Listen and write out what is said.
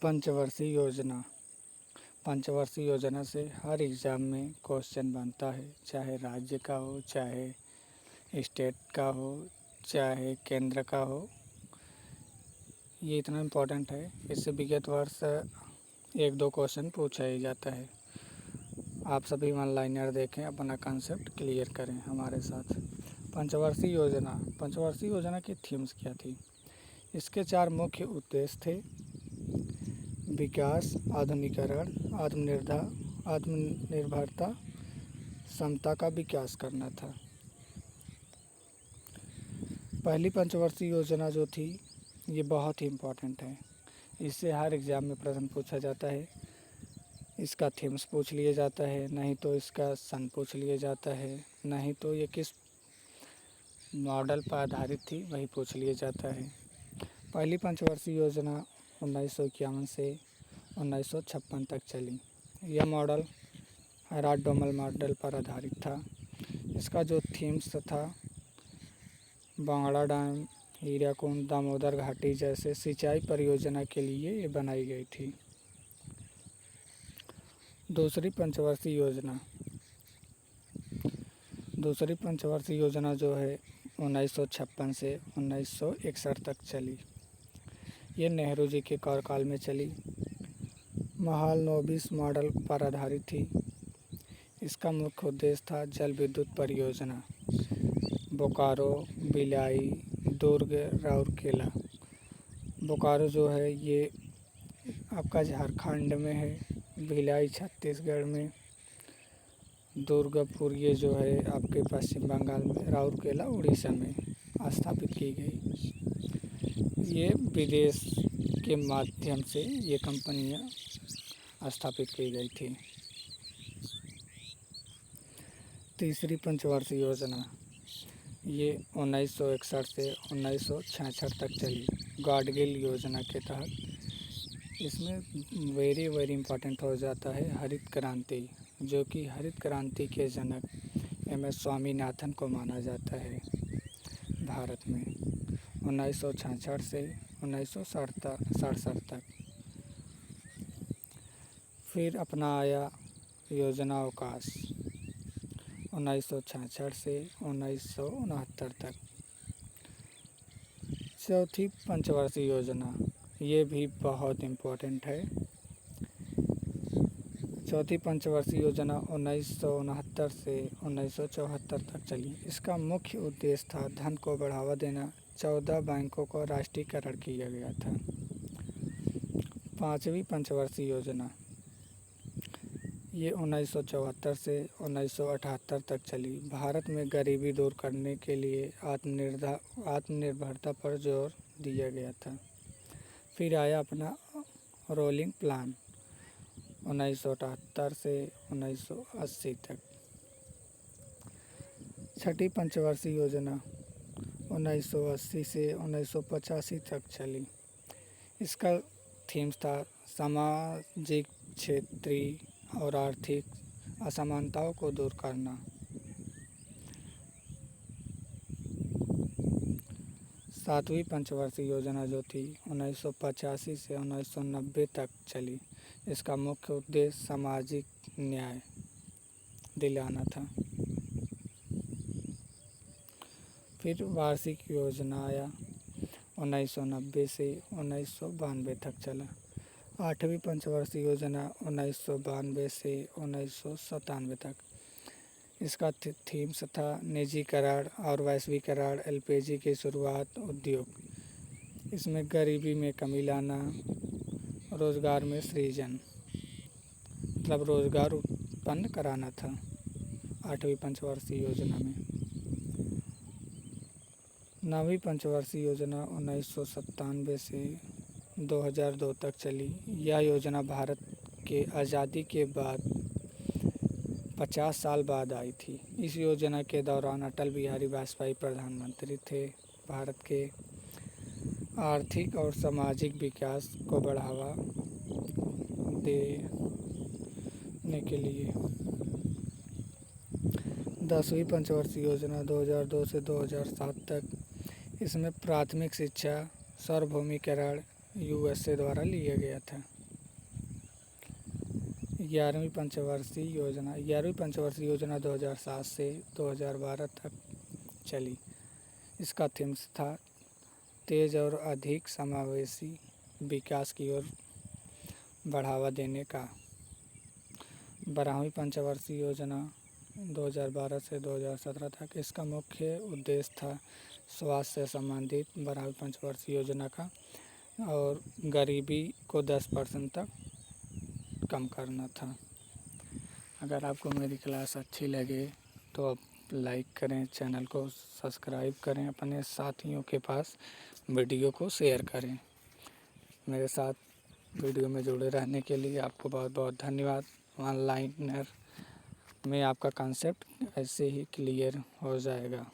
पंचवर्षीय योजना। पंचवर्षीय योजना से हर एग्ज़ाम में क्वेश्चन बनता है, चाहे राज्य का हो, चाहे स्टेट का हो, चाहे केंद्र का हो। ये इतना इम्पोर्टेंट है, इससे विगत वर्ष 1-2 क्वेश्चन पूछा ही जाता है। आप सभी ऑनलाइनर देखें, अपना कंसेप्ट क्लियर करें हमारे साथ। पंचवर्षीय योजना की थीम्स क्या थी? इसके 4 मुख्य उद्देश्य थे। विकास, आधुनिकीकरण, आत्मनिर्भरता, समता का विकास करना था। पहली पंचवर्षीय योजना जो थी ये बहुत ही इम्पोर्टेंट है। इससे हर एग्ज़ाम में प्रश्न पूछा जाता है। इसका थीम्स पूछ लिया जाता है, नहीं तो इसका सन पूछ लिया जाता है, नहीं तो ये किस मॉडल पर आधारित थी वही पूछ लिया जाता है। पहली पंचवर्षीय योजना 1951 से 1956 तक चली। यह मॉडल हैराल्ड-डोमल मॉडल पर आधारित था। इसका जो थीम्स था, बांगड़ा डैम, हीराकुंड, दामोदर घाटी जैसे सिंचाई परियोजना के लिए ये बनाई गई थी। दूसरी पंचवर्षीय योजना जो है 1956 से 1961 तक चली। ये नेहरू जी के कार्यकाल में चली। महालनोबिस मॉडल पर आधारित थी। इसका मुख्य उद्देश्य था जल विद्युत परियोजना, बोकारो, भिलाई, दुर्ग, राउरकेला। बोकारो जो है ये आपका झारखंड में है, भिलाई छत्तीसगढ़ में, दुर्गापुर ये जो है आपके पश्चिम बंगाल में, राउरकेला उड़ीसा में स्थापित की गई। ये विदेश के माध्यम से ये कंपनियां स्थापित की गई थी। तीसरी पंचवर्षीय योजना ये 1961 से 1966 तक चली। गाडगिल योजना के तहत इसमें वेरी इम्पोर्टेंट हो जाता है हरित क्रांति, जो कि हरित क्रांति के जनक MS स्वामीनाथन को माना जाता है भारत में। 1966 से 1967 तक। फिर अपना आया योजना अवकाश 1966 से 1969 तक। चौथी पंचवर्षीय योजना ये भी बहुत इम्पोर्टेंट है। चौथी पंचवर्षीय योजना 1969 से 1974 तक चली। इसका मुख्य उद्देश्य था धन को बढ़ावा देना। 14 बैंकों को राष्ट्रीयकरण किया गया था। पांचवी पंचवर्षीय योजना ये 1974 से 1978 तक चली। भारत में गरीबी दूर करने के लिए आत्मनिर्भरता पर जोर दिया गया था। फिर आया अपना रोलिंग प्लान 1978 से 1980 तक। छठी पंचवर्षीय योजना 1980 से 1985 तक चली। इसका थीम्स था सामाजिक, क्षेत्रीय और आर्थिक असमानताओं को दूर करना। सातवीं पंचवर्षीय योजना जो थी 1985 से 1990 तक चली। इसका मुख्य उद्देश्य सामाजिक न्याय दिलाना था। फिर वार्षिक योजना आया 1990 से 1992 तक चला। आठवीं पंचवर्षीय योजना 1992 से 1997 तक। इसका थीम्स था निजीकरण और वैश्वीकरण, LPG की शुरुआत, उद्योग। इसमें गरीबी में कमी लाना, रोजगार में सृजन, मतलब रोजगार उत्पन्न कराना था आठवीं पंचवर्षीय योजना में। नवीं पंचवर्षीय योजना 1997 से 2002 तक चली। यह योजना भारत के आज़ादी के बाद 50 साल बाद आई थी। इस योजना के दौरान अटल बिहारी वाजपेयी प्रधानमंत्री थे। भारत के आर्थिक और सामाजिक विकास को बढ़ावा देने के लिए। 10वीं पंचवर्षीय योजना 2002 से 2007 तक। इसमें प्राथमिक शिक्षा सार्वभौमिकरण USA द्वारा लिया गया था। 11वीं पंचवर्षीय योजना 2007 से 2012 तक चली। इसका थीम्स था तेज और अधिक समावेशी विकास की ओर बढ़ावा देने का। 12वीं पंचवर्षीय योजना 2012 से 2017 तक, इसका मुख्य उद्देश्य था स्वास्थ्य से संबंधित 12वीं पंचवर्षीय योजना का और गरीबी को 10% तक कम करना था। अगर आपको मेरी क्लास अच्छी लगे तो आप लाइक करें, चैनल को सब्सक्राइब करें, अपने साथियों के पास वीडियो को शेयर करें। मेरे साथ वीडियो में जुड़े रहने के लिए आपको बहुत बहुत धन्यवाद। ऑनलाइनर में आपका कॉन्सेप्ट ऐसे ही क्लियर हो जाएगा।